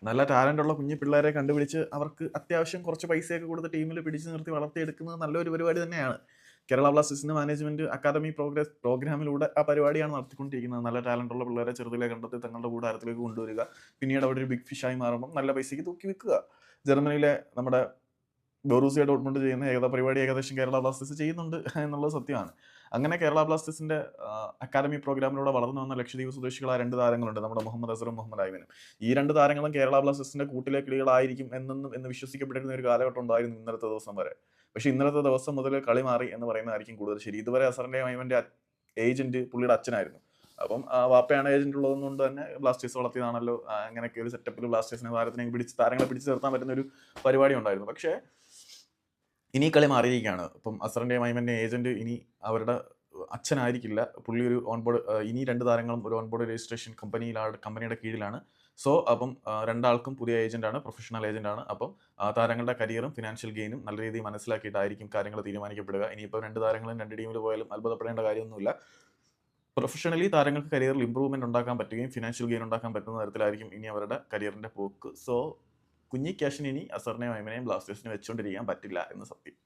നല്ല ടാലൻ്റുള്ള കുഞ്ഞു പിള്ളേരെ കണ്ടുപിടിച്ച് അവർക്ക് അത്യാവശ്യം കുറച്ച് പൈസയൊക്കെ കൊടുത്ത് ടീമിൽ പിടിച്ചു നിർത്തി വളർത്തിയെടുക്കുന്നത് നല്ലൊരു പരിപാടി തന്നെയാണ്. കേരള ബ്ലാസ്റ്റേഴ്സിന്റെ മാനേജ്മെന്റ് അക്കാദമി പ്രോഗ്രാമിലൂടെ ആ പരിപാടിയാണ് നടത്തിക്കൊണ്ടിരിക്കുന്നത്. നല്ല ടാലൻ്റുള്ള പിള്ളേരെ ചെറുതിലെ കണ്ടെത്തി തങ്ങളുടെ കൂടാരത്തിലേക്ക് കൊണ്ടുവരിക, പിന്നീട് അവിടെ ഒരു ബിഗ് ഫിഷായി മാറുമ്പോൾ നല്ല പൈസയ്ക്ക് തൂക്കി വിൽക്കുക. ജർമ്മനിയിലെ നമ്മുടെ ബൊറൂസിയ ഡോട്ട്മുണ്ട് ചെയ്യുന്ന പരിപാടി ഏകദേശം കേരള ബ്ലാസ്റ്റേഴ്സ് ചെയ്യുന്നുണ്ട് എന്നുള്ളത് സത്യമാണ്. അങ്ങനെ കേരള ബ്ലാസ്റ്റേഴ്സിന്റെ അക്കാദമി പ്രോഗ്രാമിലൂടെ വളർന്നു വന്ന ലക്ഷദ്വീപ് സ്വദേശികളായ 2 താരങ്ങളുണ്ട്, നമ്മുടെ മുഹമ്മദ് അസറും മുഹമ്മദ് ഐമനും. ഈ 2 താരങ്ങളും കേരള ബ്ലാസ്റ്റേഴ്സിന്റെ കൂട്ടിലെ കിളികളായിരിക്കും എന്ന് വിശ്വസിക്കപ്പെട്ടിരുന്ന ഒരു കാലഘട്ടം ഉണ്ടായിരുന്നു ഇന്നലത്തെ ദിവസം വരെ. പക്ഷേ ഇന്നലത്തെ ദിവസം മുതൽ കളി മാറി എന്ന് പറയുന്നതായിരിക്കും കൂടുതൽ ശരി. ഇതുവരെ അസറിന്റെയും ഐമന്റെ ഏജന്റ് പുള്ളിയുടെ അച്ഛനായിരുന്നു. അപ്പം വാപ്പയാണ് ഏജന്റ് ഉള്ളതുകൊണ്ട് തന്നെ ബ്ലാസ്റ്റേഴ്സ് വളർത്തിയതാണല്ലോ, അങ്ങനെയൊക്കെ ഒരു സെറ്റപ്പിൽ ബ്ലാസ്റ്റേഴ്സിനെ താരങ്ങളെ പിടിച്ചു നിർത്താൻ പറ്റുന്ന ഒരു പരിപാടി ഉണ്ടായിരുന്നു. പക്ഷേ ഇനി കളി മാറിയിരിക്കുകയാണ്. ഇപ്പം അസറിന്റെയും ഐമന്റെയും ഏജന്റ് ഇനി അവരുടെ അച്ഛനായിരിക്കില്ല. പുള്ളി ഒരു ഓൺബോർഡ്, ഇനി 2 താരങ്ങളും ഒരു ഓൺബോർഡ് രജിസ്ട്രേഷൻ കമ്പനിയുടെ കീഴിലാണ്. സോ അപ്പം രണ്ടാൾക്കും പുതിയ ഏജന്റാണ്, പ്രൊഫഷണൽ ഏജന്റാണ്. അപ്പം താരങ്ങളുടെ കരിയറും ഫിനാൻഷ്യൽ ഗെയിനും നല്ല രീതിയിൽ മനസ്സിലാക്കിയിട്ടായിരിക്കും കാര്യങ്ങൾ തീരുമാനിക്കപ്പെടുക. ഇനിയിപ്പോൾ 2 താരങ്ങളും 2 ടീമിൽ പോയാലും അത്ഭുതപ്പെടേണ്ട കാര്യമൊന്നുമില്ല. പ്രൊഫഷണലി താരങ്ങൾക്ക് കരിയറിൽ ഇമ്പ്രൂവ്മെന്റ് ഉണ്ടാക്കാൻ പറ്റുകയും ഫിനാൻഷ്യൽ ഗെയിൻ ഉണ്ടാക്കാൻ പറ്റുന്ന തരത്തിലായിരിക്കും ഇനി അവരുടെ കരിയറിന്റെ പോക്ക്. സോ കുഞ്ഞി ക്യാഷിന് ഇനി അസറിനെയും ഐമനെയും ബ്ലാസ്റ്റേഴ്സിന് വെച്ചുകൊണ്ടിരിക്കാൻ പറ്റില്ല എന്ന് സത്യം.